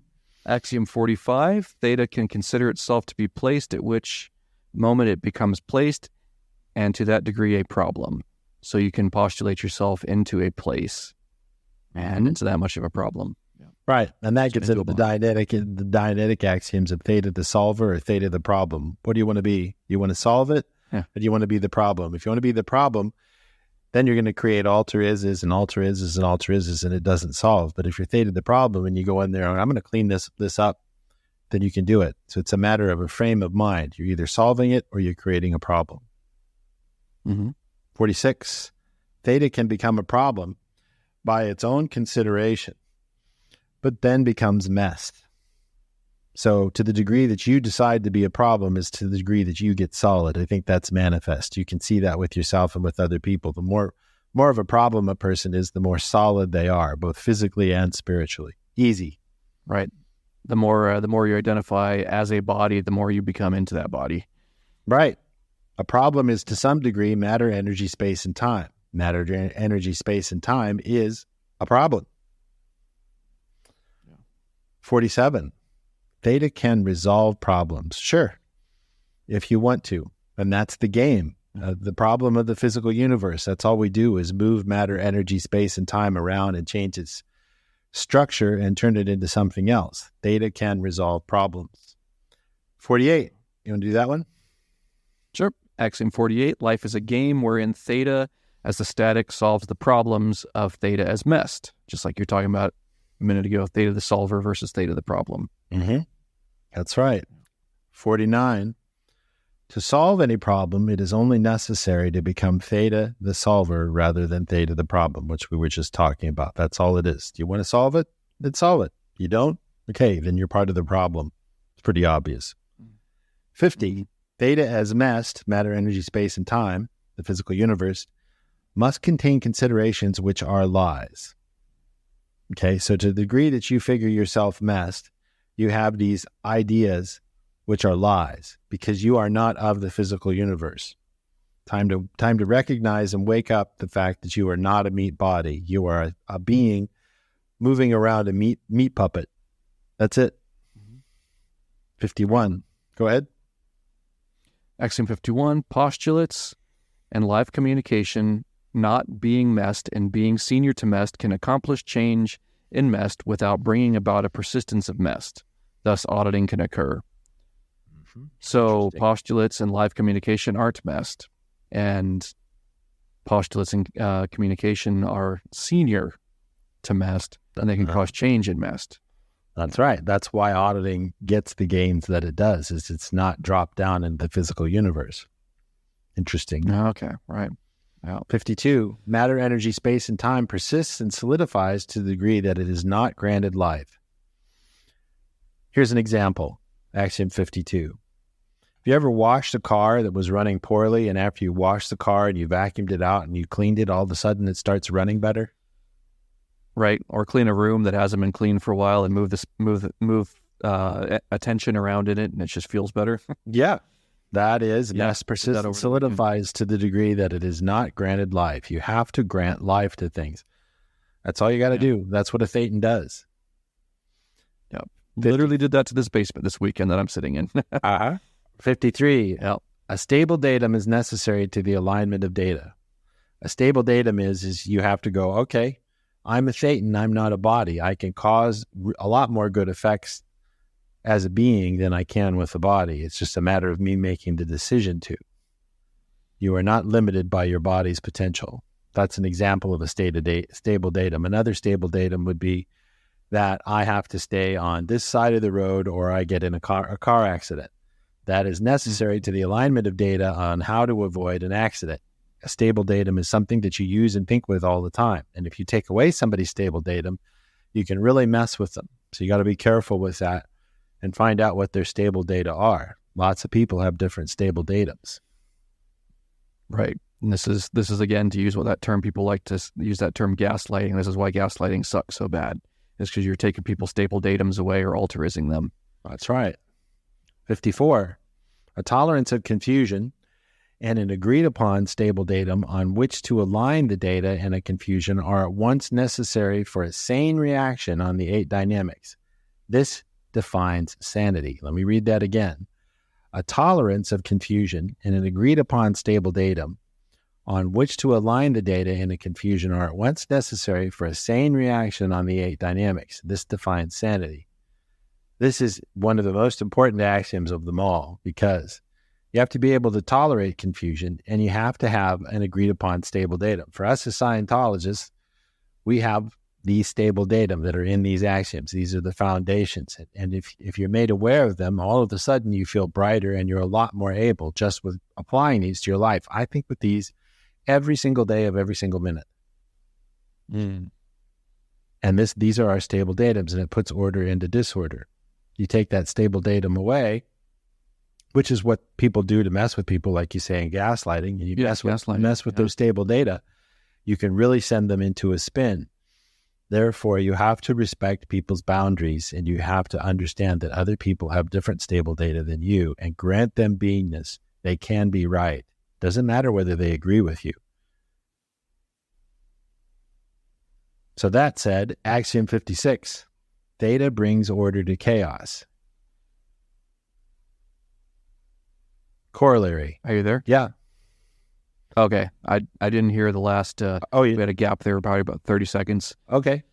Axiom 45, theta can consider itself to be placed, at which moment it becomes placed, and to that degree a problem. So you can postulate yourself into a place, and it's that much of a problem. Yeah. Right. And that gets into the Dianetic axioms of theta the solver or theta the problem. What do you want to be? You want to solve it? Yeah. Or do you want to be the problem? If you want to be the problem, then you're going to create alter ises and alter ises and alter ises, and it doesn't solve. But if you're theta the problem and you go in there and I'm going to clean this up, then you can do it. So it's a matter of a frame of mind. You're either solving it or you're creating a problem. 46, theta can become a problem by its own consideration, but then becomes messed. So to the degree that you decide to be a problem is to the degree that you get solid. I think that's manifest. You can see that with yourself and with other people. The more of a problem a person is, the more solid they are, both physically and spiritually. Easy. Right. The more you identify as a body, the more you become into that body. Right. A problem is to some degree matter, energy, space, and time. Matter, energy, space, and time is a problem. 47. Theta can resolve problems. Sure, if you want to. And that's the game. The problem of the physical universe. That's all we do is move matter, energy, space, and time around and change its structure and turn it into something else. Theta can resolve problems. 48. You want to do that one? Sure. Axiom 48. Life is a game wherein theta as the static solves the problems of theta as messed. Just like you're talking about a minute ago, theta the solver versus theta the problem. That's right. 49. To solve any problem, it is only necessary to become theta the solver rather than theta the problem, which we were just talking about. That's all it is. Do you want to solve it? Then solve it. You don't? Okay, then you're part of the problem. It's pretty obvious. 50. Theta as messed, matter, energy, space, and time, the physical universe, must contain considerations which are lies. Okay, so to the degree that you figure yourself messed, you have these ideas which are lies because you are not of the physical universe. Time to recognize and wake up the fact that you are not a meat body. You are a being moving around a meat puppet. That's it. 51. Go ahead. Axiom 51, postulates and live communication, not being messed and being senior to messed, can accomplish change in messed without bringing about a persistence of messed. Thus, auditing can occur. So postulates and live communication aren't messed, and postulates and communication are senior to messed, and they can cause change in messed. That's right. That's why auditing gets the gains that it does, is it's not dropped down in the physical universe. Interesting. Okay, right. Yeah. 52, matter, energy, space, and time persists and solidifies to the degree that it is not granted life. Here's an example, Axiom 52. Have you ever washed a car that was running poorly, and after you washed the car and you vacuumed it out and you cleaned it, all of a sudden it starts running better? Right, or clean a room that hasn't been cleaned for a while and move attention around in it, and it just feels better. Yeah, that is mass persistence solidifies to the degree that it is not granted life. You have to grant life to things. That's all you got to do. That's what a Thetan does. Yep, literally did that to this basement this weekend that I'm sitting in. 53. Yep. A stable datum is necessary to the alignment of data. A stable datum is you have to go, okay, I'm a Thetan, I'm not a body. I can cause a lot more good effects as a being than I can with a body. It's just a matter of me making the decision to. You are not limited by your body's potential. That's an example of a stable datum. Another stable datum would be that I have to stay on this side of the road or I get in a car accident. That is necessary to the alignment of data on how to avoid an accident. A stable datum is something that you use and think with all the time. And if you take away somebody's stable datum, you can really mess with them. So you got to be careful with that and find out what their stable data are. Lots of people have different stable datums. Right. And this is again, to use what that term, people like to use that term gaslighting. This is why gaslighting sucks so bad. It's because you're taking people's stable datums away or alterizing them. That's right. 54, a tolerance of confusion and an agreed upon stable datum on which to align the data and a confusion are at once necessary for a sane reaction on the 8 dynamics. This defines sanity. Let me read that again. A tolerance of confusion and an agreed upon stable datum on which to align the data and a confusion are at once necessary for a sane reaction on the 8 dynamics. This defines sanity. This is one of the most important axioms of them all, because you have to be able to tolerate confusion and you have to have an agreed upon stable datum. For us as Scientologists, we have these stable datum that are in these axioms. These are the foundations. And if you're made aware of them, all of a sudden you feel brighter and you're a lot more able just with applying these to your life. I think with these every single day of every single minute. And these are our stable datums, and it puts order into disorder. You take that stable datum away, which is what people do to mess with people, like you say, in gaslighting, and you mess with those stable data, you can really send them into a spin. Therefore, you have to respect people's boundaries, and you have to understand that other people have different stable data than you, and grant them beingness. They can be right. Doesn't matter whether they agree with you. So that said, axiom 56, theta brings order to chaos. Corollary. Are you there? Yeah. Okay. I didn't hear the last, we had a gap there, probably about 30 seconds. Okay.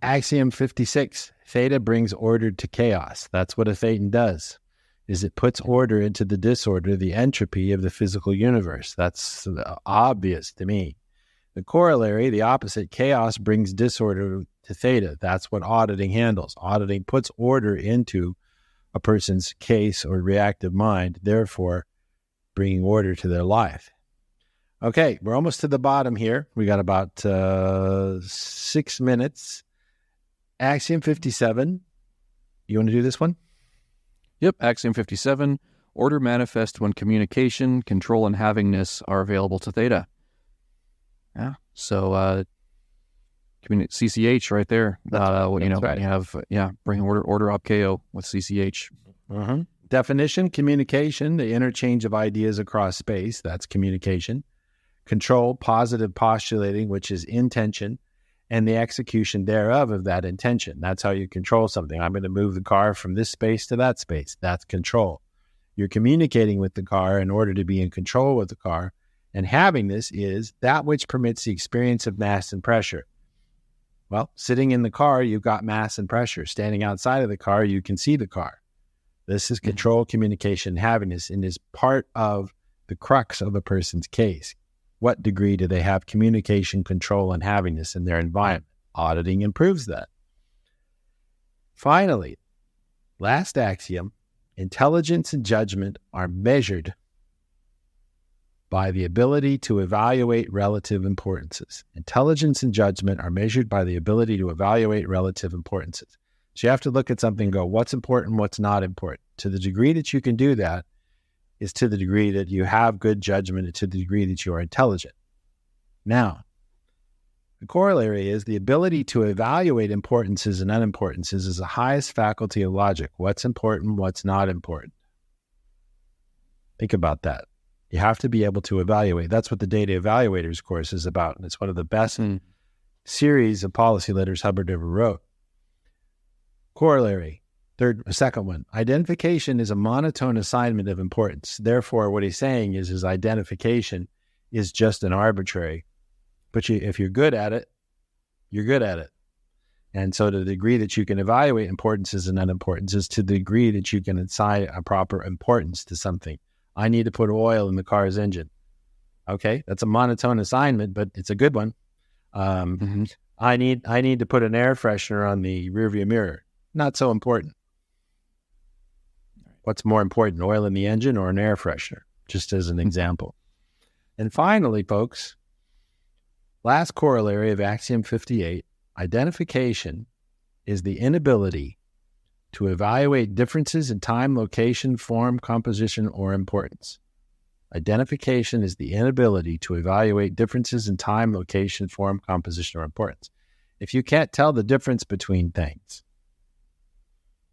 Axiom 56, theta brings order to chaos. That's what a thetan does, is it puts order into the disorder, the entropy of the physical universe. That's obvious to me. The corollary, the opposite, chaos brings disorder to theta. That's what auditing handles. Auditing puts order into a person's case or reactive mind, therefore bringing order to their life. Okay, we're almost to the bottom here. We got about 6 minutes. Axiom 57. You want to do this one? Yep, Axiom 57. Order manifests when communication, control, and havingness are available to theta. Yeah, so CCH right there. When you have bring order up KO with CCH. Definition: communication, the interchange of ideas across space. That's communication. Control: positive postulating, which is intention, and the execution thereof of that intention. That's how you control something. I'm going to move the car from this space to that space. That's control. You're communicating with the car in order to be in control of the car. And havingness is that which permits the experience of mass and pressure. Well, sitting in the car, you've got mass and pressure. Standing outside of the car, you can see the car. This is control, communication, havingness, and is part of the crux of a person's case. What degree do they have communication, control, and havingness in their environment? Auditing improves that. Finally, last axiom, intelligence and judgment are measured by the ability to evaluate relative importances. Intelligence and judgment are measured by the ability to evaluate relative importances. So you have to look at something and go, what's important, what's not important? To the degree that you can do that is to the degree that you have good judgment and to the degree that you are intelligent. Now, the corollary is the ability to evaluate importances and unimportances is the highest faculty of logic. What's important, what's not important? Think about that. You have to be able to evaluate. That's what the Data Evaluators course is about. And it's one of the best series of policy letters Hubbard ever wrote. Corollary, second one. Identification is a monotone assignment of importance. Therefore, what he's saying is identification is just an arbitrary. But if you're good at it, you're good at it. And so to the degree that you can evaluate importances and unimportances, to the degree that you can assign a proper importance to something. I need to put oil in the car's engine. Okay, that's a monotone assignment, but it's a good one. I need to put an air freshener on the rearview mirror. Not so important. What's more important, oil in the engine or an air freshener? Just as an example. And finally, folks, last corollary of Axiom 58, identification is the inability to evaluate differences in time, location, form, composition, or importance. Identification is the inability to evaluate differences in time, location, form, composition, or importance. If you can't tell the difference between things,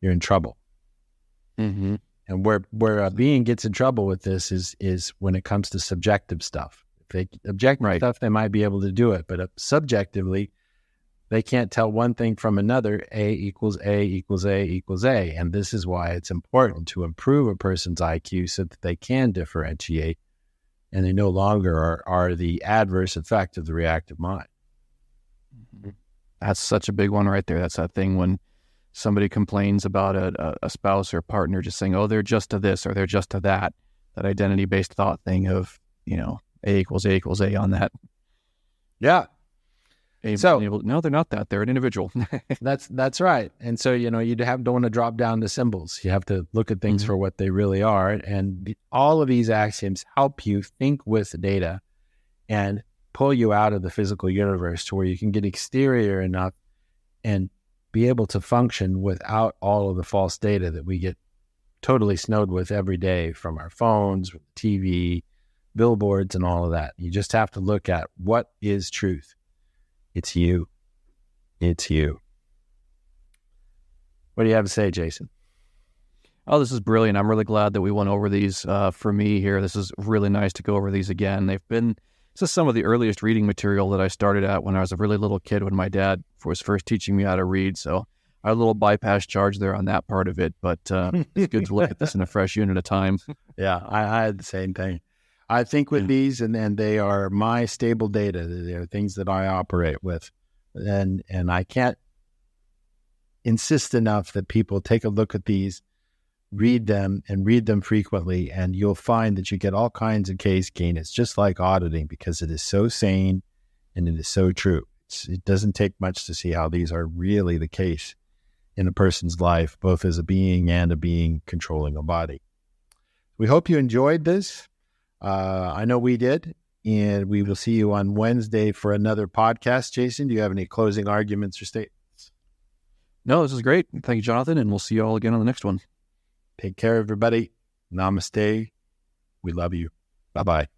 you're in trouble. Mm-hmm. And where a being gets in trouble with this is when it comes to subjective stuff. If they objective stuff, they might be able to do it, but subjectively, they can't tell one thing from another. A equals A equals A equals A. And this is why it's important to improve a person's IQ so that they can differentiate and they no longer are the adverse effect of the reactive mind. That's such a big one right there. That's that thing when somebody complains about a spouse or partner just saying, oh, they're just to this or they're just to that. That identity-based thought thing of, A equals A on that. Yeah. No, they're not that. They're an individual. That's right. And so, you don't want to drop down to symbols. You have to look at things for what they really are. And all of these axioms help you think with data and pull you out of the physical universe to where you can get exterior enough and be able to function without all of the false data that we get totally snowed with every day from our phones, TV, billboards, and all of that. You just have to look at what is truth. It's you. It's you. What do you have to say, Jason? Oh, this is brilliant. I'm really glad that we went over these for me here. This is really nice to go over these again. This is some of the earliest reading material that I started at when I was a really little kid when my dad was first teaching me how to read. So I had a little bypass charge there on that part of it, but it's good to look at this in a fresh unit of time. Yeah, I had the same thing. I think with these, and they are my stable data. They're things that I operate with. And I can't insist enough that people take a look at these, read them frequently, and you'll find that you get all kinds of case gain. It's just like auditing because it is so sane and it is so true. It doesn't take much to see how these are really the case in a person's life, both as a being and a being controlling a body. We hope you enjoyed this. I know we did, and we will see you on Wednesday for another podcast. Jason, do you have any closing arguments or statements? No, this is great. Thank you, Jonathan, and we'll see you all again on the next one. Take care, everybody. Namaste. We love you. Bye-bye.